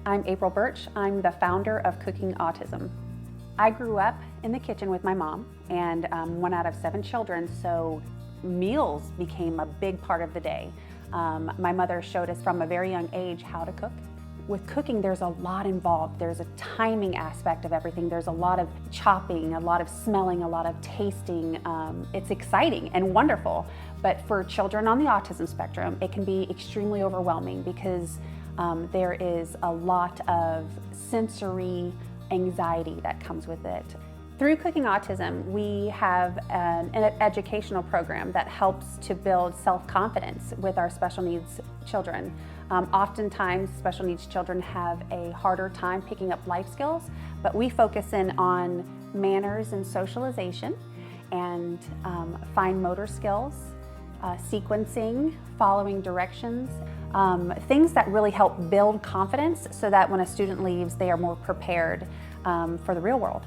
I'm April Birch. I'm the founder of Cooking Autism. I grew up in the kitchen with my mom and one out of 7 children, so meals became a big part of the day. My mother showed us from a very young age how to cook. With cooking, there's a lot involved. There's a timing aspect of everything. There's a lot of chopping, a lot of smelling, a lot of tasting. It's exciting and wonderful, but for children on the autism spectrum, it can be extremely overwhelming because there is a lot of sensory anxiety that comes with it. Through Cooking Autism, we have an educational program that helps to build self-confidence with our special needs children. Oftentimes, special needs children have a harder time picking up life skills, but we focus in on manners and socialization and fine motor skills, sequencing, following directions, things that really help build confidence so that when a student leaves, they are more prepared for the real world.